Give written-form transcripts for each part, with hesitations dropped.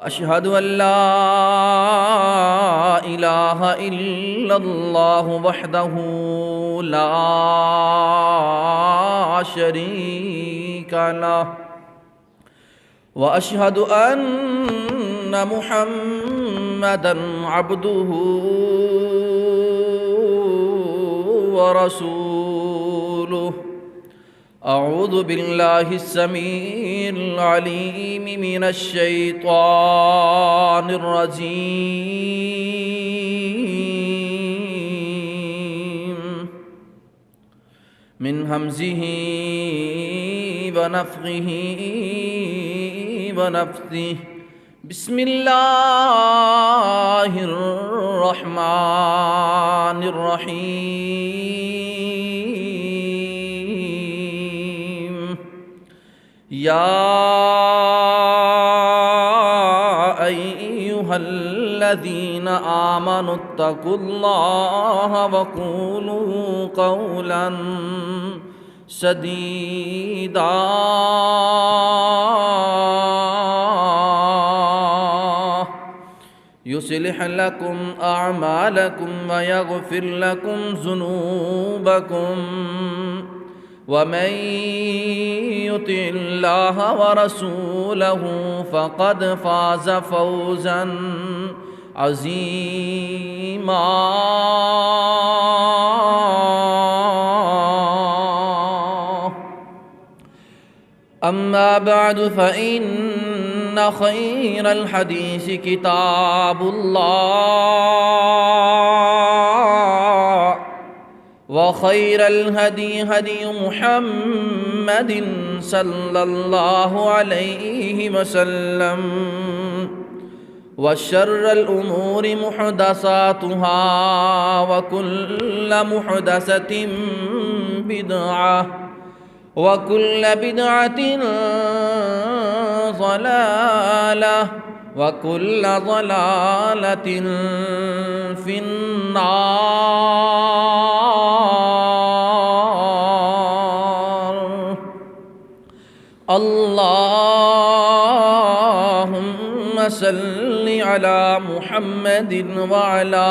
أشهد أن لا إله إلا الله وحده لا شريك له وأشهد أن محمدًا عبده ورسوله. أعوذ بالله السميع العليم من الشيطان الرجيم من همزه ونفخه ونفثه. بسم الله الرحمن الرحيم. يا أيها الذين آمنوا اتقوا الله وقولوا قولا سديدا يصلح لكم أعمالكم ويغفر لكم ذنوبكم ومن يطع الله ورسوله فقد فاز فوزا عظيما. أما بعد فإن خير الحديث كتاب الله وخير الهدي هدي محمد صلى الله عليه وسلم وشر الأمور محدثاتها وكل محدثة بدعة وكل بدعة ضلالة وكل ضلالة في النار. اللهم صل على محمد وعلى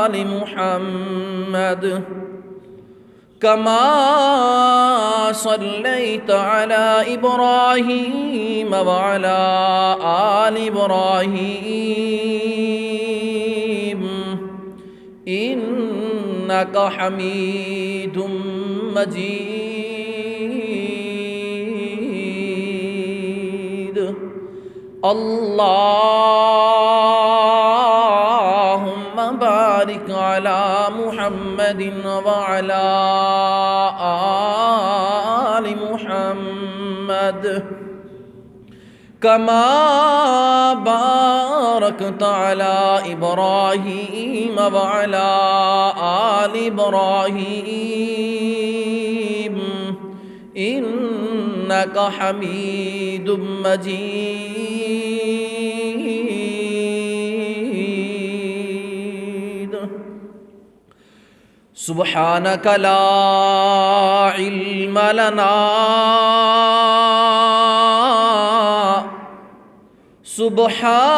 آل محمد كما صليت على إبراهيم وعلى آل إبراهيم إنك حميد مجيد. اللهم بارك على محمد وعلى آل محمد كما باركت على إبراهيم وعلى آل إبراهيم إنك حميد مجيد. سبحانك لا علم لنا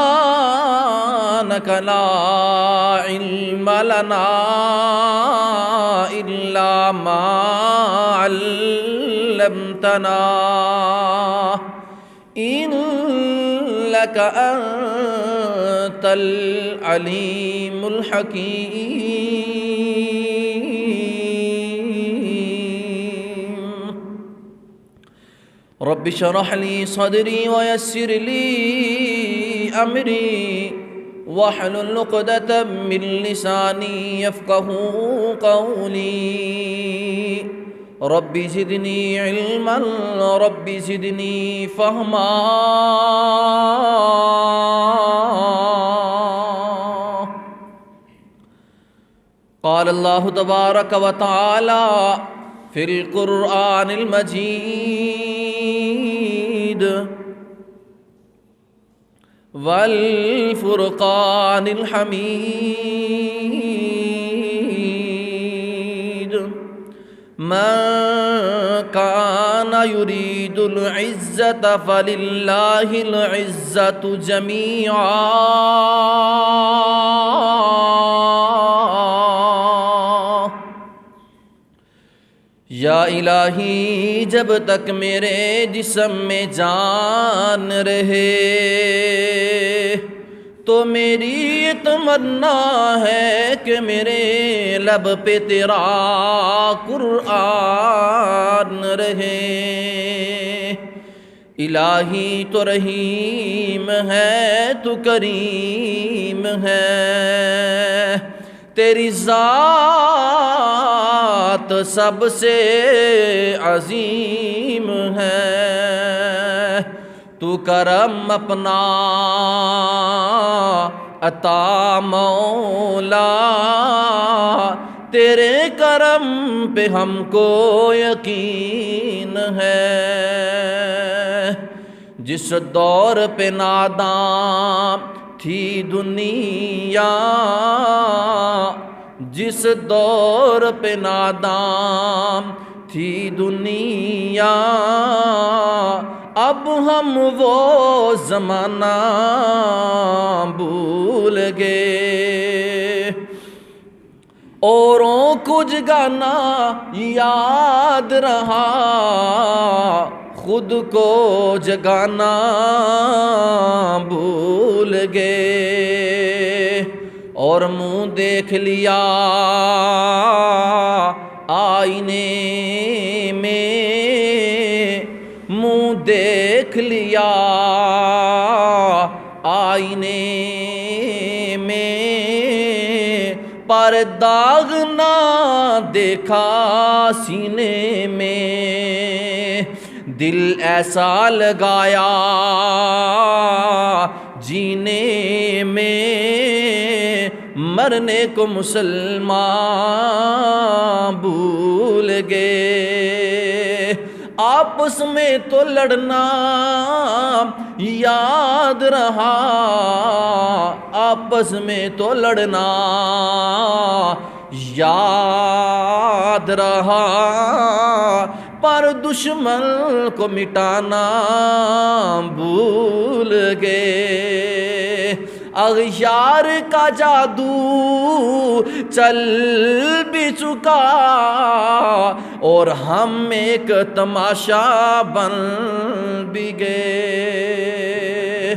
سبحانك لا علم لنا إلا ما علمتنا إنك أنت العليم الحكيم. رب اشرح لي صدري ويسر لي أمري واحلل عقدة من لساني يفقه قولي. رب زدني علما رب زدني فهما. قال الله تبارك وتعالى في القرآن المجيد والفرقان الحميد. من كان يريد العزة فلله العزة جميعا۔ یا الہی جب تک میرے جسم میں جان رہے تو میری تمنا ہے کہ میرے لب پہ تیرا قرآن رہے۔ الہی تو رحیم ہے تو کریم ہے، تیری ذات سب سے عظیم ہے۔ تو کرم اپنا عطا مولا، تیرے کرم پہ ہم کو یقین ہے۔ جس دور پہ ناداں تھی دنیا، جس دور پہ ناداں تھی دنیا، اب ہم وہ زمانہ بھول گئے۔ اوروں کو جگانا یاد رہا، خود کو جگانا بھول گئے۔ اور منہ دیکھ لیا آئینے میں، منہ دیکھ لیا آئینے میں، پر داغ نہ دیکھا سینے میں۔ دل ایسا لگایا جینے میں، مرنے کو مسلمان بھول گئے۔ آپس میں تو لڑنا یاد رہا، آپس میں تو لڑنا یاد رہا، پر دشمن کو مٹانا بھول گئے۔ اغیار کا جادو چل بھی چکا، اور ہم ایک تماشا بن بھی گئے۔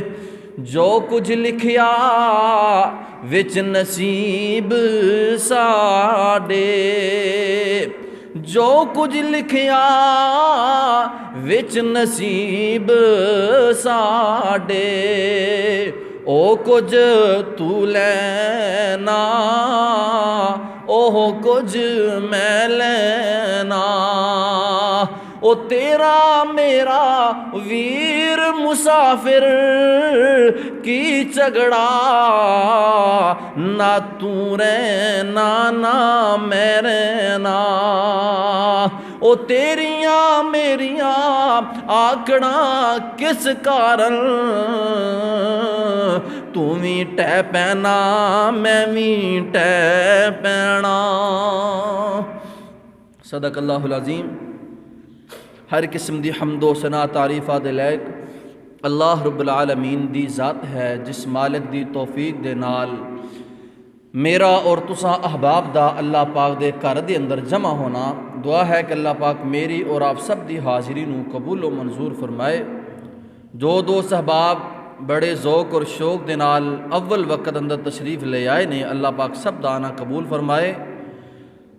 جو کچھ لکھیا وچ نصیب ساڈے، جو کچھ لکھیا وچ نصیب ساڈے، او کچھ تو لینا اوہ کچھ میں لینا۔ او تیرا میرا ویر مسافر کی جھگڑا، نہ تو رہنا نہ میں رہنا۔ او تیریاں میریاں آکڑاں کس کارن، تو بھی ٹہ پینا میں بھی ٹہ پینا۔ صدق اللہ العظیم۔ ہر قسم دی حمد و ثنا تعریفات دے لائق اللہ رب العالمین دی ذات ہے، جس مالک دی توفیق دے نال میرا اور تساں احباب دا اللہ پاک دے گھر دے اندر جمع ہونا۔ دعا ہے کہ اللہ پاک میری اور آپ سب دی حاضری نو قبول و منظور فرمائے۔ جو دوست احباب بڑے ذوق اور شوق دے نال اول وقت اندر تشریف لے آئے نے، اللہ پاک سب دا آنا قبول فرمائے۔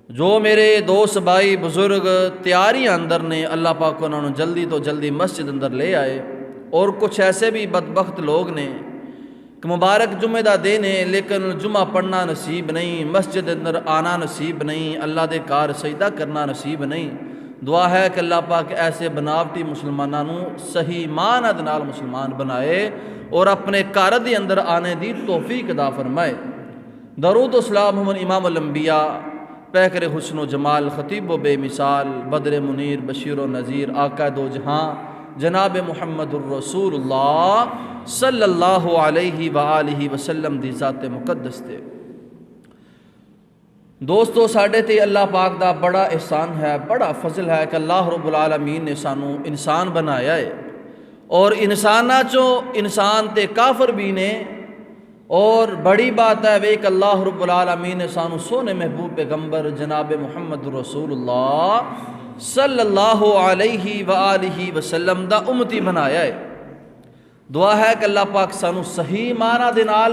جو میرے دوست بھائی بزرگ تیاریاں اندر نے، اللہ پاک انہوں نے جلدی تو جلدی مسجد اندر لے آئے۔ اور کچھ ایسے بھی بدبخت لوگ نے کہ مبارک جمعہ دا دن ہے لیکن جمعہ پڑھنا نصیب نہیں، مسجد اندر آنا نصیب نہیں، اللہ دے کار سجدہ کرنا نصیب نہیں۔ دعا ہے کہ اللہ پاک ایسے بناوٹی مسلمانوں صحیح معنی دے نال مسلمان بنائے اور اپنے گھر دے اندر آنے دی توفیق عطا فرمائے۔ درود و سلام ہم امام الانبیاء، پیکر حسن و جمال، خطیب و بے مثال، بدر منیر، بشیر و نذیر، آقا دو جہاں جناب محمد الرسول اللہ صلی اللہ علیہ وآلہ وسلم دی ذات مقدس تے۔ دوستو ساڈے تے اللہ پاک دا بڑا احسان ہے، بڑا فضل ہے کہ اللہ رب العالمین نے سانو انسان بنایا ہے، اور انساناں چوں انسان تے کافر بھی نے، اور بڑی بات ہے وہ کہ اللہ رب العالمین نے سانو سونے محبوب پیغمبر جناب محمد رسول اللہ صلی اللہ علیہ وآلہ وسلم دا امتی بنایا ہے۔ دعا ہے کہ اللہ پاک سانو صحیح معنی دے نال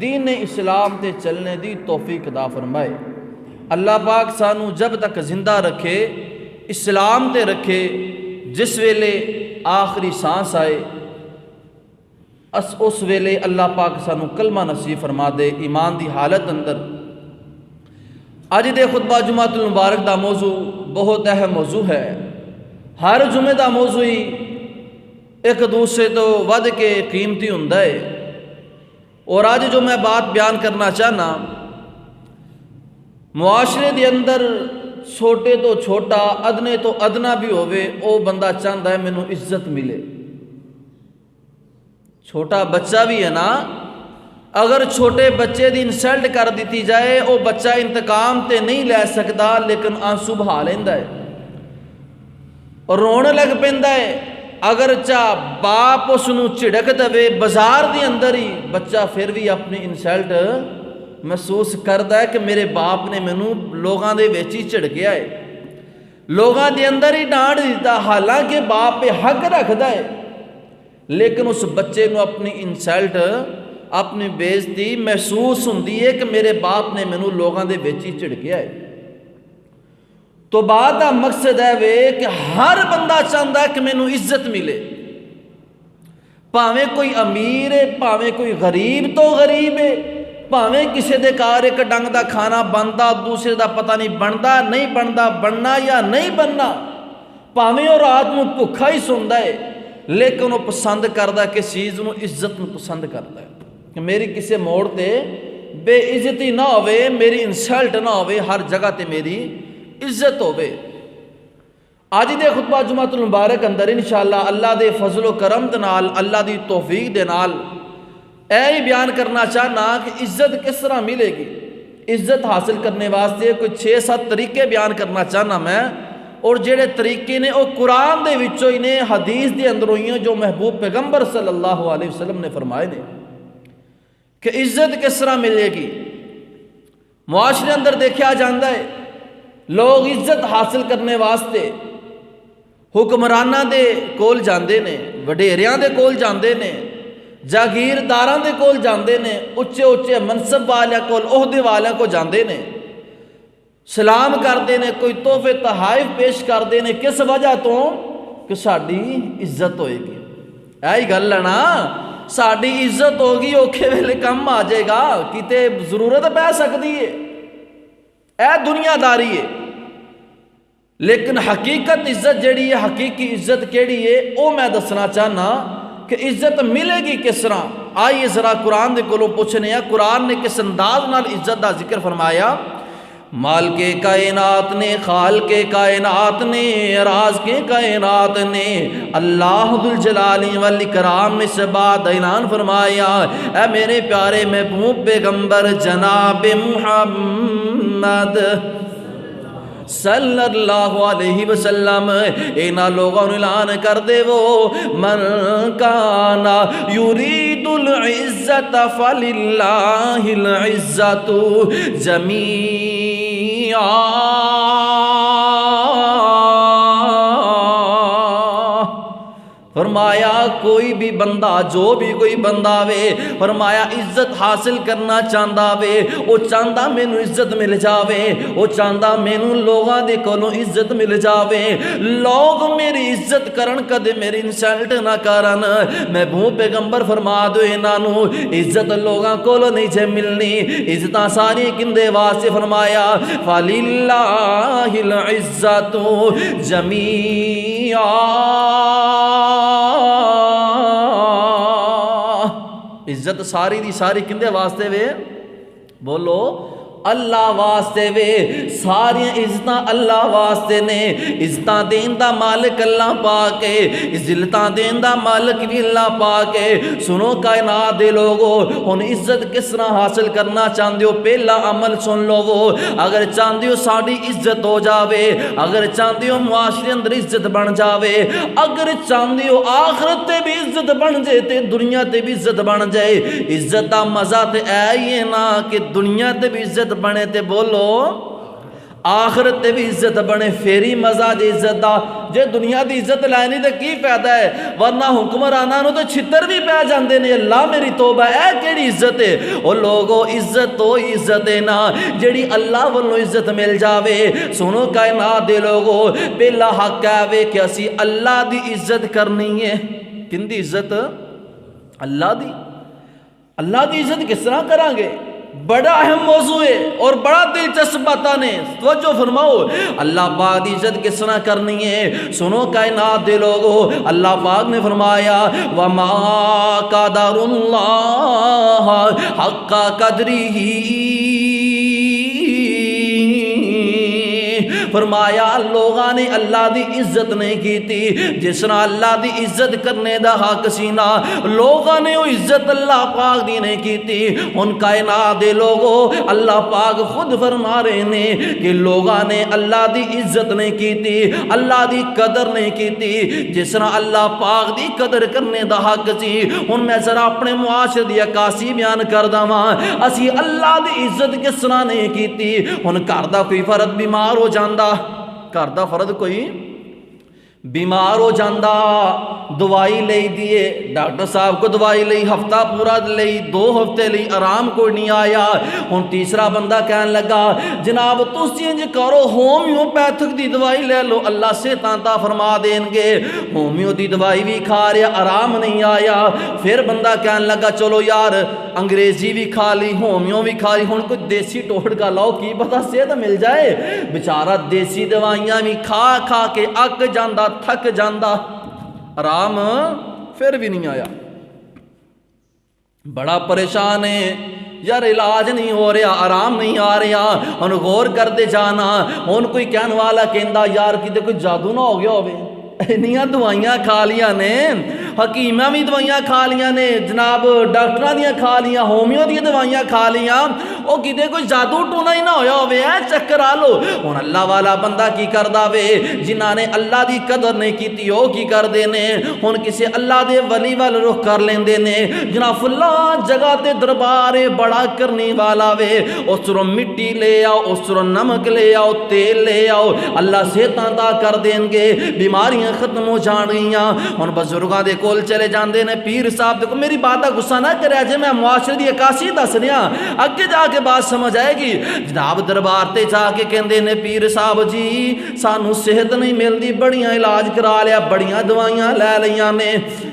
دین اسلام تے چلنے دی توفیق عطا فرمائے۔ اللہ پاک سانو جب تک زندہ رکھے، اسلام تے رکھے، جس ویلے آخری سانس آئے اس ویلے اللہ پاک سانو کلمہ نصیب فرما دے ایمان دی حالت اندر۔ اج دے خطبہ جمعۃ المبارک دا موضوع بہت اہم موضوع ہے۔ ہر جمعے دا موضوع ہی ایک دوسرے تو ود کے قیمتی ہوندا ہے، اور آج جو میں بات بیان کرنا چاہنا، معاشرے دے اندر چھوٹے تو چھوٹا، ادنے تو ادنا بھی ہوئے، او بندہ چاہتا ہے مینوں عزت ملے۔ چھوٹا بچہ بھی ہے نا، اگر چھوٹے بچے دی انسلٹ کر دیتی جائے، او بچہ انتقام تے نہیں لے سکتا لیکن آنسو بہا لیندا ہے اور رونے لگ پیندا ہے۔ اگر چاہ باپ اس نو چڑک دے بازار دی اندر ہی، بچہ پھر بھی اپنی انسلٹ محسوس کردا ہے کہ میرے باپ نے مینوں لوگاں دے وچ ہی جھڑکیا ہے، لوگاں دے اندر ہی ڈانٹ دیتا، حالانکہ باپ پہ حق رکھدا ہے، لیکن اس بچے نو اپنی انسلٹ، اپنی بے عزتی محسوس ہوندی ہے کہ میرے باپ نے مینوں لوگاں دے وچ ہی جھڑکیا ہے۔ تو بات دا مقصد ہے وہ کہ ہر بندہ چاہتا ہے کہ مینوں عزت ملے، پاویں کوئی امیر ہے، پاویں کوئی غریب تو غریب ہے، پاویں کسی دے کار ایک ڈنگ دا کھانا بنتا، دوسرے دا پتہ نہیں بنتا نہیں بنتا، بننا یا نہیں بننا، پاویں وہ رات نو بھکھا ہی سوندا ہے، لیکن وہ پسند کردا ہے کہ چیز نو عزت نو پسند کردا ہے کہ میری کسی موڑ تے بے عزتی نہ ہوئے، میری انسلٹ نہ ہوئے، ہر جگہ تے میری عزت ہوئے۔ آج دے خطبہ جمعۃ المبارک اندر انشاءاللہ اللہ دے فضل و کرم دے نال، اللہ دی توفیق دے نال اے ہی بیان کرنا چاہنا کہ عزت کس طرح ملے گی۔ عزت حاصل کرنے واسطے کوئی 6-7 طریقے بیان کرنا چاہنا میں، اور جڑے طریقے نے وہ قرآن دے وچوں ہی نے، حدیث دے اندروں ہی ہیں جو محبوب پیغمبر صلی اللہ علیہ وسلم نے فرمائے نے کہ عزت کس طرح ملے گی۔ معاشرے اندر دیکھا جاندہ ہے لوگ عزت حاصل کرنے واسطے حکمراناں دے کول جاندے نے، وڈیریاں دے کول جاندے نے، جاگیرداراں دے کول جاندے نے، اچھے اچھے منصب والیاں کول، عہدے والیاں کو جاندے نے، سلام کردے نے، کوئی تحفے تحائف پیش کردے نے، کس وجہ تو کہ ساڈی عزت ہوئے گی۔ ایہی گل ہے نا، ساڈی عزت ہوگی، اوکھے ویلے کم آ جائے گا، کتے ضرورت پہ سکتی ہے، اے دنیا داری ہے۔ لیکن حقیقت عزت جڑی ہے، حقیقی عزت کیڑی ہے، او میں دسنا چاہنا کہ عزت ملے گی کس طرح۔ آئیے ذرا قرآن دے کولوں پوچھنے ہیں قرآن نے کس انداز نال عزت دا ذکر فرمایا۔ مال کے کائنات نے، خال کے کائنات نے، راز کے کائنات نے، اللہ ذوالجلال والاکرام میں سے بات اعلان فرمایا، اے میرے پیارے محبوب پیغمبر جناب محمد صلی اللہ علیہ وسلم، اینا لوگوں نے اعلان کر دے وہ من کانا یرید العزت فللہ العزت جمیعا۔ فرمایا کوئی بھی بندہ، جو بھی کوئی بندہ وے، فرمایا عزت حاصل کرنا چاہتا وے، وہ چاہتا مینوں عزت مل جاوے، وہ چاہتا مینوں لوگاں دے کولوں عزت مل جاوے، لوگ میری عزت کرن، کدے میری انسلٹ نہ کرن۔ محبوب پیغمبر فرما دو انہاں نوں عزت لوگاں کولوں نہیں جے ملنی، عزتاں ساری کندے واسطے؟ فرمایا فَلِلَّهِ الْعِزَّةُ جَمِيعًا۔ عزت ساری دی ساری کندے واسطے وے؟ بولو اللہ واسطے وے، ساری عزتاں اللہ واسطے نے، عزتاں دین دا مالک اللہ پاک ہے، ذلتاں دین دا مالک بھی اللہ پاک ہے۔ سنو کائنات دے لوگو، ہن عزت کس طرح حاصل کرنا چاہندے ہو، پہلا عمل سن لو وہ، اگر چاہندے ہو ساڈی عزت ہو جاوے، اگر چاہندے ہو معاشرے اندر عزت بن جاوے، اگر چاہندے ہو آخرت تے بھی عزت بن جائے تے دنیا تے بھی عزت بن جائے، عزت دا مزہ تے ہے نا کہ دنیا تے بھی عزت بنے تے بولو آخرت تے بھی عزت بنے، پھری مزہ دی عزت دا۔ جے دنیا دی عزت لینی تے کی فائدہ ہے، ورنہ حکمراناں نو تے چھتر بھی پہ جاندے نے، اللہ میری توبہ اے کیڑی عزت ہے۔ او لوگو عزت تو عزت ہے نا جیڑی اللہ والوں عزت مل جاوے۔ سنو کائنات دے لوگو، پہلا حق ہے کہ اسی اللہ دی عزت کرنی ہے۔ کن دی عزت؟ اللہ دی۔ اللہ دی عزت کس طرح کران گے؟ بڑا اہم موضوع ہے اور بڑا دلچسپ باتاں نے، توجہ فرماؤ۔ اللہ پاک دی عزت کس طرح کرنی ہے؟ سنو کائنات دے لوگو، اللہ پاک نے فرمایا وَمَا قَدَرُ اللَّهَ حَقَّ قَدْرِهِ، فرمایا لوگاں نے اللہ دی عزت نہیں کیتی جس طرح اللہ دی عزت کرنے دا حق سی نا، لوگاں نے وہ عزت اللہ پاک دی نہیں کیتی۔ ان کائنات دے لوگو، اللہ پاک خود فرما رہے نے کہ لوگاں نے اللہ دی عزت نہیں کیتی، اللہ دی قدر نہیں کیتی جس طرح اللہ پاک دی قدر کرنے دا حق سی۔ ہن میں ذرا اپنے معاشرے دی عکاسی بیان کر داواں، اسی اللہ دی عزت کس طرح نہیں کیتی۔ ہن گھر دا کوئی فرد بیمار ہو جاندا، گھر دا فرد کوئی بیمار ہو جاندہ، دوائی لئی دیے، ڈاکٹر صاحب کو دوائی لئی، ہفتہ پورا لئی، 2 ہفتے لئی، آرام کوئی نہیں آیا۔ ہن تیسرا بندہ کہنے لگا جناب تسی انج کرو ہومیوپیتھک دی دوائی لے لو، اللہ صحت عطا فرما دیں گے۔ ہومیو دی دوائی بھی کھا رہا، آرام نہیں آیا۔ پھر بندہ کہنے لگا چلو یار انگریزی بھی کھا لی، ہومیو بھی کھا لی، ہن کوئی دیسی ٹوٹکا لاؤ کی پتہ صحت مل جائے۔ بیچارہ دیسی دوائیاں بھی کھا کھا کے اک جاندہ، تھک جاندہ، آرام پھر بھی نہیں آیا۔ بڑا پریشان ہے یار، علاج نہیں ہو رہا، آرام نہیں آ رہا۔ ہن غور کرتے جانا، ہن کوئی کہنے والا کہندا یار کدے کوئی جادو نہ ہو گیا ہوئے، اینیاں دوائیاں کھا لیاں نے، حکیماں بھی دوائیاں کھا لیاں نے، جناب ڈاکٹراں دیاں کھا لیاں، ہومیو دی دوائیاں کھا لیاں، او کدے کوئی جادو ٹونا ہی نہ ہویا ہوئے، چکر آ لو۔ ہن اللہ والا بندہ کی کردا وے، جنہاں نے اللہ دی قدر نہیں کیتی او کی کردے نے، ہن کسے اللہ دے ولی وال رخ کر لیندے نے، جناب فلاں جگہ تے دربار بڑا کرنے والا وے، اس طرح مٹی لے آؤ، اس طرح نمک لے آؤ، تیل لے آؤ، اللہ صحت عطا کر دیں گے، بیماریاں ختم ہو جان گیاں۔ ہن بزرگاں دے کول چلے جاندے نے، پیر صاحب دیکھو میری بات دا غصہ نہ کرے، جے میں معاشرے دی عکاسی دس رہا، اگے جا کے بات سمجھ آئے گی۔ جناب دربار تے جا کے کہندے نے پیر صاحب جی سانو صحت نہیں ملدی، بڑیاں علاج کرا لیا، بڑیاں دوائیاں لے لیاں نے۔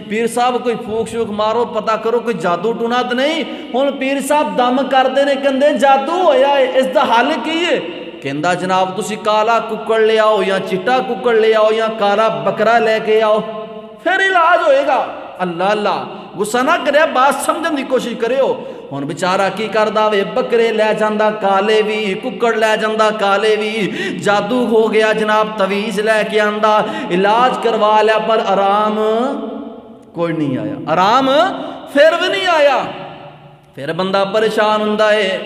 پیر صاحب کوئی پھوک شوک مارو، پتہ کرو کوئی جادو ٹونا تے نہیں۔ ہن پیر صاحب دم کردے نے، کہندے جادو ہویا ہے، اس دا حل کی ہے؟ کہندا جناب تسی کالا ککڑ لے آؤ یا چٹا ککڑ لے آؤ یا کالا بکرا لے کے آؤ، پھر علاج ہوئے گا۔ اللہ اللہ غصہ نہ کرے، بات سمجھن دی کوشش کرے ہو۔ ہن بیچارہ کی کردا وے، بکرے لے جاندا کالے بھی، ککڑ لے جاندا کالے بھی، جادو ہو گیا جناب، تویز لے کے آندا، علاج کروا لیا پر آرام کوئی نہیں آیا، آرام پھر بھی نہیں آیا۔ پھر بندہ پریشان ہوندا ہے،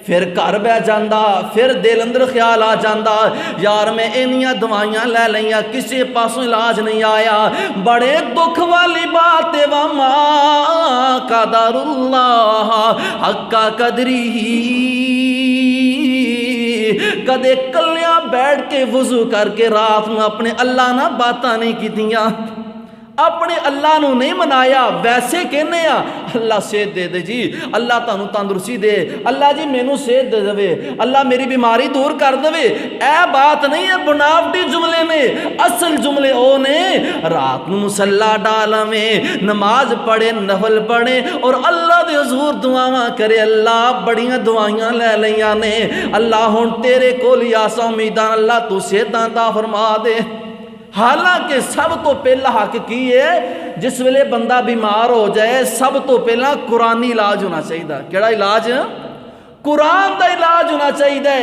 پھر گھر بہ جاندہ، پھر دل اندر خیال آ جاندہ یار میں اینیاں دوائیاں لے لیاں کسی پاسوں علاج نہیں آیا، بڑے دکھ والی بات وما قدر اللہ حق قدرہ۔ کدے کلیاں بیٹھ کے وضو کر کے رات میں اپنے اللہ نہ باتاں نہیں کیتیاں، اپنے اللہ نو نہیں منایا، ویسے کہنے ہیں اللہ صحت دے دے جی، اللہ تانوں تندرستی دے، اللہ جی مینوں صحت دے دے، اللہ میری بیماری دور کر دے، اے بات نہیں ہے، بناوٹی جملے نے، اصل جملے او نے رات نو مصلا ڈالویں، نماز پڑھے، نفل پڑھے اور اللہ دے حضور دعاواں کرے، اللہ بڑیاں دعائیاں لے لیاں نے، اللہ ہن تیرے کول ہی آساں امیداں، اللہ تو صحت عطا فرما دے۔ حالانکہ سب تو پہلا حق کی ہے، جس ویلے بندہ بیمار ہو جائے سب تو پہلا قرآنی علاج ہونا چاہیے۔ کیڑا علاج؟ قرآن دا علاج ہونا چاہیے،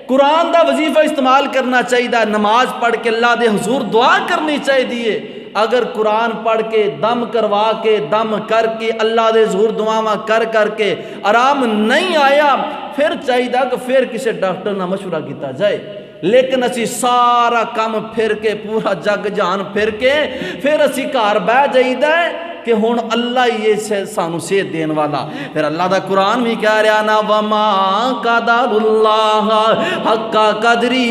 قرآن دا وظیفہ استعمال کرنا چاہیے، نماز پڑھ کے اللہ دے حضور دعا کرنی چاہیے۔ اگر قرآن پڑھ کے دم کروا کے دم کر کے اللہ دے حضور دعاواں کر کے آرام نہیں آیا، پھر چاہیے کہ پھر کسی ڈاکٹر نہ مشورہ کیتا جائے۔ لیکن اسی سارا کام پھر کے پورا جگ جہان پھر کے پھر اسی گھر بہ جائیے کہ ہن اللہ یہ سانو صحت دین والا۔ پھر اللہ دا قرآن بھی کہہ رہا نا وما قدر اللہ حق قدری،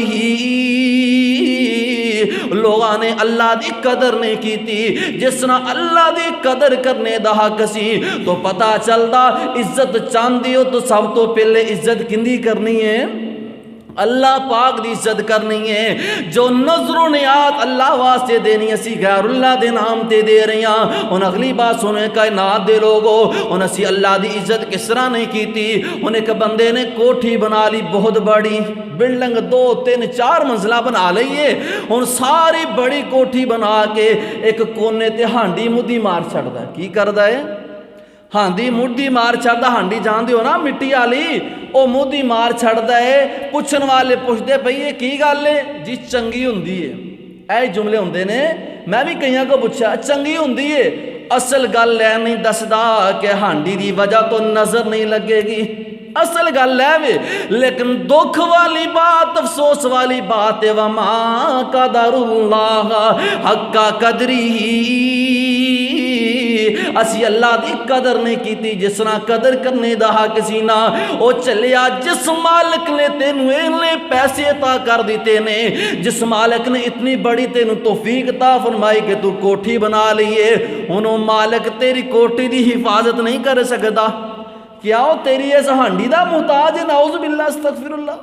لوگاں نے اللہ دی قدر نہیں کیتی جس طرح اللہ دی قدر کرنے دا حق سی۔ تو پتہ چلدا عزت چاہندی ہو تو سب تو پہلے عزت کندی کرنی ہے؟ اللہ پاک دی عزت کرنی ہے۔ جو نظر و نیات اللہ واسطے دینی اسی غیر اللہ دے نام تے دے رہی ہیں۔ ان اگلی بات سنے کائنات دے لوگو، ان اسی اللہ دی عزت کس طرح نہیں کیتی؟ ان ایک بندے نے کوٹھی بنا لی بہت بڑی، بلڈنگ 2 3 4 منزلہ بنا لئیے۔ ان ساری بڑی کوٹھی بنا کے ایک کونے تے ہانڈی مدی مار چھڑدا ہے۔ کی کردا ہے؟ ہاندی مڈی مار چھڑدا، ہانڈی جان دیو نا مٹی والی، او مودی مار چھڑدا ہے۔ پوچھن والے پوچھدے پئی یہ کی گل ہے؟ جی چنگی ہوندی ہے۔ اے جملے ہوندے نے، میں بھی کئیاں کو پوچھا چنگی ہوندی ہے، اصل گل ہے نہیں دسدا کہ ہانڈی دی وجہ تو نظر نہیں لگے گی، اصل گل ہے وے۔ لیکن دکھ والی بات، افسوس والی بات ہے وما قدر اللہ حق قدری، اسی اللہ دی قدر نہیں کیتی جس طرح قدر کرنے دا حق سی نا۔ او چلیا جس مالک نے تینوں اتنے پیسے عطا کر دیتے نے، جس مالک نے اتنی بڑی تینوں توفیق عطا فرمائی کہ تو کوٹھی بنا لیے، انہوں مالک تیری کوٹھی دی حفاظت نہیں کر سکتا؟ کیا وہ تیری اس ہانڈی دا محتاج ہے؟ نعوذ باللہ استغفر اللہ۔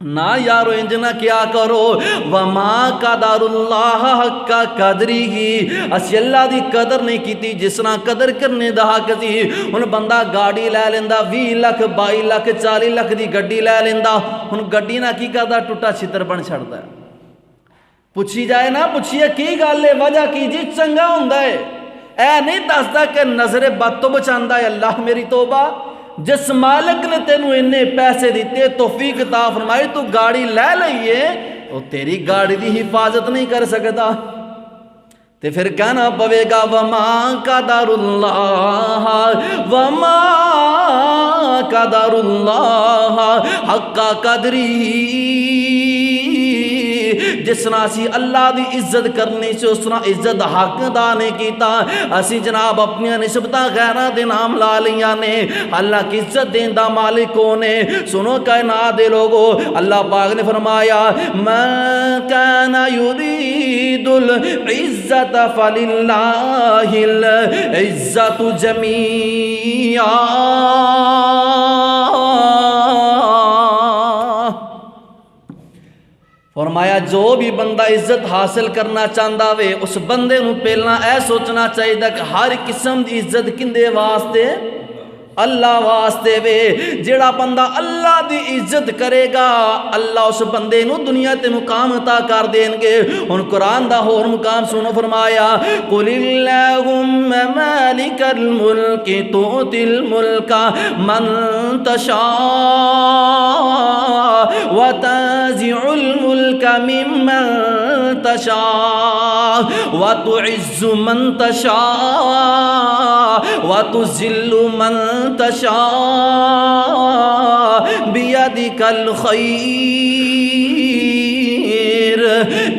نا یارو انجنا کیا کرو، وما قدر اللہ حق قدری ہی، اسی اللہ دی قدر نہیں کیتی جس طرح قدر کرنے دا حق سی۔ ان بندہ گاڑی لے لیندا 20 لاکھ 22 لاکھ 40 لاکھ دی گڈی لے لیندا، ان گڈی نہ کی کردا ٹوٹا چھتر بن چھڑدا ہے۔ پوچھی جائے نا، پوچھیے کی گل ہے، وجہ کی؟ جی چنگا ہوندا ہے، اے نہیں دسدا کہ نظر بد تو بچاندا ہے۔ اللہ میری توبہ، جس مالک نے تینوں انہیں پیسے دیتے توفیق عطا فرمائی تو گاڑی لے لئیے، وہ تیری گاڑی دی حفاظت نہیں کر سکتا، تے پھر کہنا پوے گا وما قدر اللہ وما قدر اللہ حق قدری، جس طرح اسی اللہ دی عزت کرنی سے اس طرح عزت حق دا نہیں کیتا۔ اسی جناب اپنی نسبتاں غیراں دے نام لا لیاں نے، اللہ کی عزت دین دا مالک کون ہے؟ سنو کائنات دے لوگو، اللہ پاک نے فرمایا من کان یرید العزت فللہ العزت جمیعا، فرمایا جو بھی بندہ عزت حاصل کرنا چاہتا وے اس بندے نو پہلنا اے سوچنا چاہیے کہ ہر قسم دی عزت کندے واسطے؟ اللہ واسطے وے۔ جڑا بندہ اللہ دی عزت کرے گا اللہ اس بندے نو دنیا تے مقام عطا کر دیں گے۔ ان قرآن دا اور مقام سنو، فرمایا قل اللہم مالک الملک تؤتی الملک من تشاء وتنزع الملک ممن تشاء وتعز من تشاء وتذل من تشاء بیدک الخیر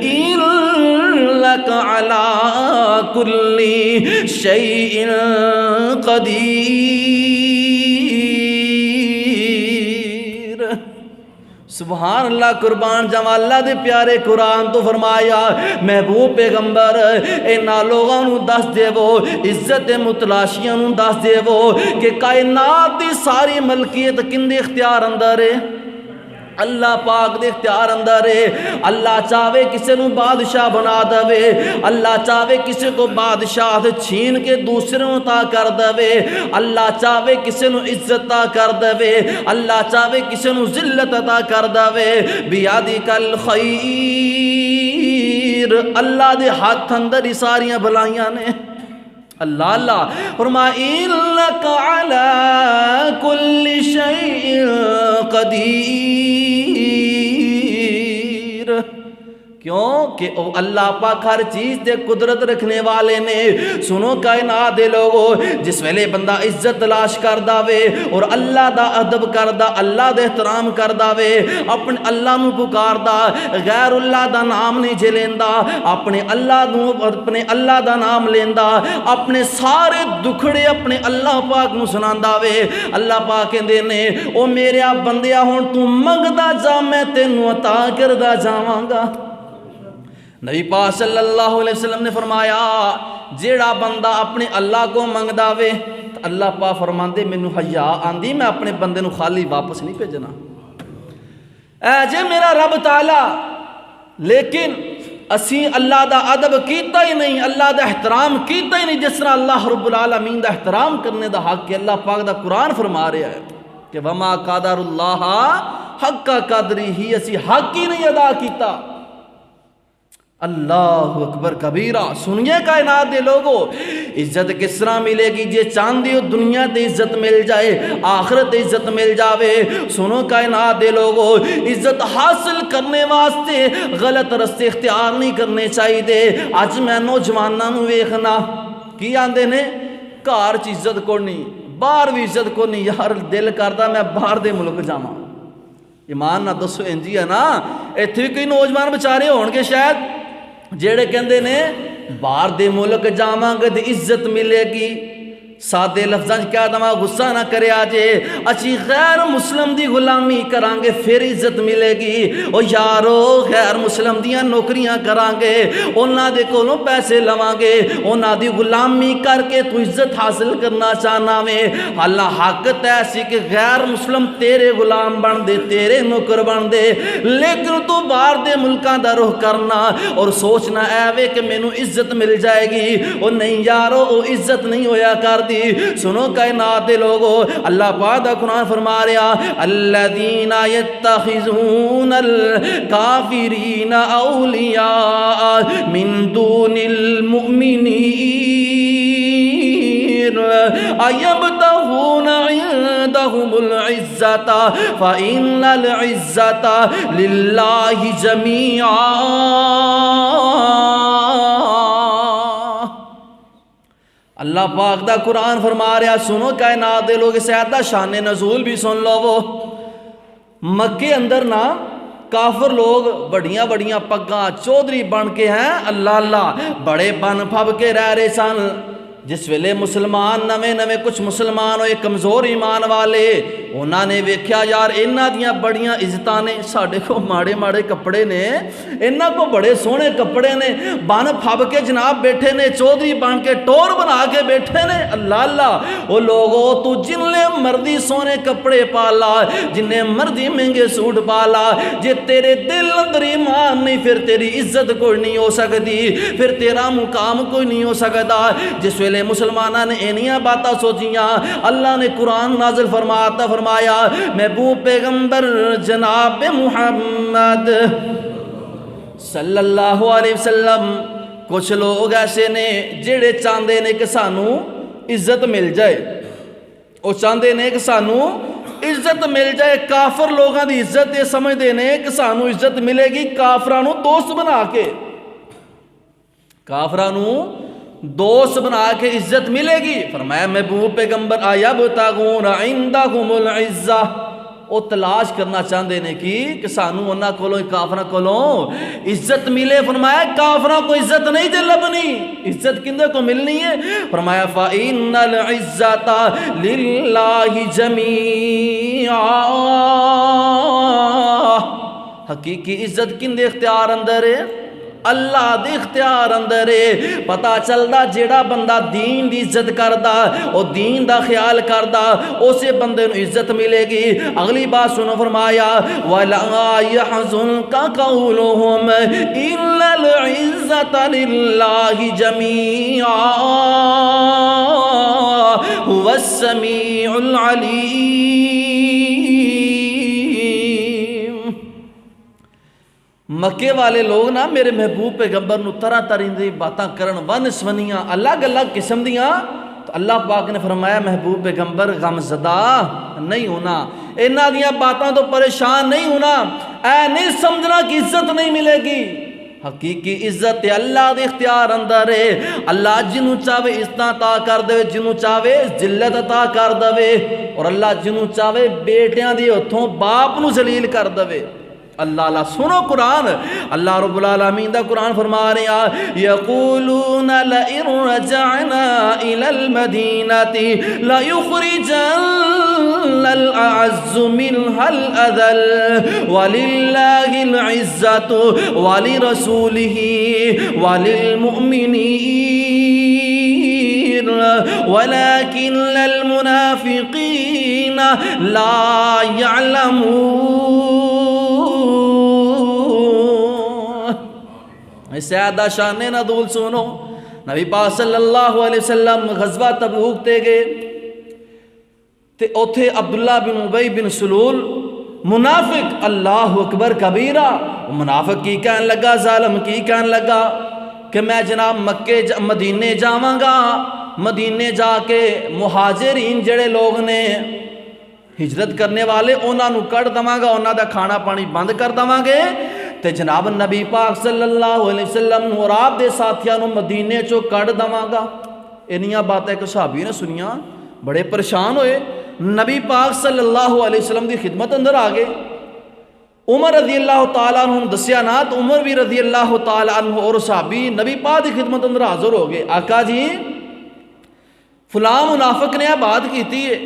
انک علی کل شیء قدیر۔ سبحان اللہ، قربان جاواں اللہ دے پیارے قرآن تو فرمایا محبوب پیغمبر اینا لوگاں نو دس دے وہ عزت متلاشیاں نو دس دے وہ کہ کائنات دی ساری ملکیت کن دے اختیار اندر ہے؟ اللہ پاک دے اختیار اندر ہے۔ اللہ چاہے کسی نو بادشاہ بنا دے، اللہ چاہے کسی کو بادشاہ چھین کے دوسروں عطا کر دے، اللہ چاہے کسی نو عزت عطا کر دے، اللہ چاہے کسی نو ذلت عطا کر دے۔ بیادک الخیر، اللہ دے ہاتھ اندر ہی ساریاں بھلائیاں نے۔ اللہ اللہ فرمایا انک علی کل شیء قدیر، کیوں کہ اللہ پاک ہر چیز تے قدرت رکھنے والے نے۔ سنو کائنات دے لوگو، جس ویلے بندہ عزت تلاش کردا وے اور اللہ دا ادب کردا، اللہ دا احترام کردا وے، اپنے اللہ نو پکاردا، غیر اللہ دا نام نہیں جے لیندا، اپنے اللہ دا نام لیندا، اپنے سارے دکھڑے اپنے اللہ پاک نو سناندا وے، اللہ پاک کہندے نے او میرے بندیا ہن تو منگدا جا میں تینوں عطا کردا جاواں گا۔ نبی پاک صلی اللہ علیہ وسلم نے فرمایا جیڑا بندہ اپنے اللہ کو منگدا وے اللہ پاک فرماندے مینوں حیا آندی میں اپنے بندے نو خالی واپس نہیں بھیجنا۔ اے جے میرا رب تعالی، لیکن اسی اللہ دا ادب کیتا ہی نہیں، اللہ دا احترام کیتا ہی نہیں جس طرح اللہ رب العالمین دا احترام کرنے دا حق ہے۔ اللہ پاک دا قرآن فرما رہا ہے کہ وما قدر اللہ حق قدری ہی، اسی حق ہی نہیں ادا کیتا۔ اللہ اکبر کبیرہ۔ سنیے کائنات دے لوگو، عزت کس طرح ملے گی؟ جے چاندی ہو دنیا تے عزت مل جائے، آخرت تے عزت مل جاوے۔ سنو کائنات دے لوگو، عزت حاصل کرنے واسطے غلط رستے اختیار نہیں کرنے چاہیے دے۔ آج میں نوجواناں نو ویکھنا کی آندے نے گھر چ عزت کو نہیں، باہر بھی عزت کو نہیں، یار دل کردا میں باہر دے ملک جاواں۔ ایمان نہ دسو انجی ہے نا، ایتھے بھی کئی نوجوان بیچارے ہون گے شاید جیڑے کہندے نے باہر دے ملک جاواں گے تے عزت ملے گی۔ سادے لفظاں کیا دما غصہ نہ کرے آجے، اچھی غیر مسلم دی غلامی کرانگے پھر عزت ملے گی۔ او یارو غیر مسلم دیاں نوکریاں کرانگے، انہاں دے کولوں پیسے لوانگے، انہاں دی غلامی کر کے تو عزت حاصل کرنا چاہنا میں۔ اللہ حق ایسی کہ غیر مسلم تیرے غلام بن دے، تیرے نوکر بن دے، لیکن تو باہر دے ملکاں دا رخ کرنا اور سوچنا اے وے کہ مینوں عزت مل جائے گی۔ او نہیں یارو، او عزت نہیں ہویا کر دی۔ سنو کائنات دے لوگو، اللہ پاک دا قرآن فرما رہا الذین یتخذون الکافرین اولیاء من دون المؤمنین ایبتغون عندهم العزة فإن العزة للہ جميعا۔ اللہ پاک دا قرآن فرما رہا، سنو کائنات دے لوگ، اس آیت دا شان نزول بھی سن لو۔ وہ مکے اندر نا کافر لوگ بڑیاں بڑیاں پگاں چودھری بن کے ہیں، اللہ اللہ بڑے بن پھب کے رہ رہے سن۔ جس ویلے مسلمان نویں کچھ مسلمان ہوئے کمزور ایمان والے، انہاں نے ویکھیا یار انہاں دیاں بڑیاں عزتاں نے، ساڈے کو ماڑے ماڑے کپڑے نے، انہاں کو بڑے سونے کپڑے نے، بن پھب کے جناب بیٹھے نے، چودھری بن کے ٹور بنا کے بیٹھے نے۔ اللہ اللہ او لوگو، تو جن لے مردی سونے کپڑے پالا، جن نے مردی مہنگے سوٹ پالا، جے تیرے دل اندر ایمان نہیں پھر تیری عزت کوئی نہیں ہو سکتی، پھر تیرا مقام کوئی نہیں ہو سکتا۔ جس ویلے مسلمانہ نے اینیاں باتاں سوچیاں، اللہ نے قرآن نازل فرمایا محبوب پیغمبر جناب محمد صلی اللہ علیہ وسلم، کچھ لوگ ایسے نے جڑے چاندے نے کہ سانو عزت مل جائے، وہ چاندے نے کہ سانو عزت مل جائے۔ کافر لوگاں دی عزت یہ سمجھتے نے کہ سانو عزت ملے گی کافرانو دوست بنا کے، کافرانو دوست بنا کے عزت ملے گی۔ فرمایا محبوب پیغمبر ایبتغون عندهم العزہ، وہ تلاش کرنا چاہتے ہیں کہ سانو انہاں کولوں کافراں کولوں عزت ملے۔ فرمایا کافراں کو عزت نہیں دے لبنی، عزت کندے کو ملنی ہے؟ فرمایا فإن العزة للہ جميعا، حقیقی عزت کندے اختیار اندر ہے؟ اللہ دے اختیار اندر ہے۔ پتہ چلدا جیڑا بندہ دین دی عزت کردا، او دین دا خیال کردا، اسے بندے نو عزت ملے گی۔ اگلی بات سنو، فرمایا وَلَا يَحْزُنْكَ قَوْلُهُمْ إِلَّا الْعِزَّةَ لِلَّهِ جَمِيعًا هُوَ السَّمِيعُ الْعَلِيمُ۔ مکے والے لوگ نا میرے محبوب پیغمبر نو طرح طرح دی باتاں کرن ون سونیاں الگ الگ قسم دیاں، تو اللہ پاک نے فرمایا محبوب پیغمبر غم زدہ نہیں ہونا، انہاں دیاں باتاں تو پریشان نہیں ہونا، اے نہیں سمجھنا کہ عزت نہیں ملے گی، حقیقی عزت اللہ دے اختیار اندر ہے، اللہ جنوں چاہے عزت عطا کر دے، جنوں چاہے ذلت عطا کر دے، اور اللہ جنوں چاہے بیٹیاں دی ہتھوں باپ نو ذلیل کر دے۔ اللہ سنو قرآن، اللہ رب العالمین دا قرآن فرما رہے ہیں یقولون لئن رجعنا الى المدینة لیخرجن الأعز منها الأذل وللہ العزت ولرسولہ وللمؤمنین ولكن المنافقین لا يعلمون۔ سیادہ شان ندول سنو، نبی پاک صلی اللہ علیہ وسلم غزوہ تبوک تے گئے تے اوتھے عبداللہ بن ابی بن سلول منافق اللہ اکبر کبیرہ، منافق کی کہن لگا، ظالم کی کہن لگا کہ میں جناب مکے مدینے جاواں گا، مدینے جا کے مہاجرین جڑے لوگ نے ہجرت کرنے والے انہاں نو کٹ دواں گا، انہاں دا کھانا پانی بند کر دواں گے، تے جناب نبی پاک صلی اللہ علیہ وسلم اور آپ دے ساتھیاں نو مدینے چو کٹ دواں گا۔ انہیاں باتیں ایک صحابی نے سنیاں، بڑے پریشان ہوئے، نبی پاک صلی اللہ علیہ وسلم دی خدمت اندر آگے، عمر رضی اللہ تعالیٰ عنہ دسیا نا، تو عمر بھی رضی اللہ تعالیٰ عنہ اور صحابی نبی پاک دی خدمت اندر حاضر ہو گئے، آقا جی فلاں منافق نے بات کیتی ہے،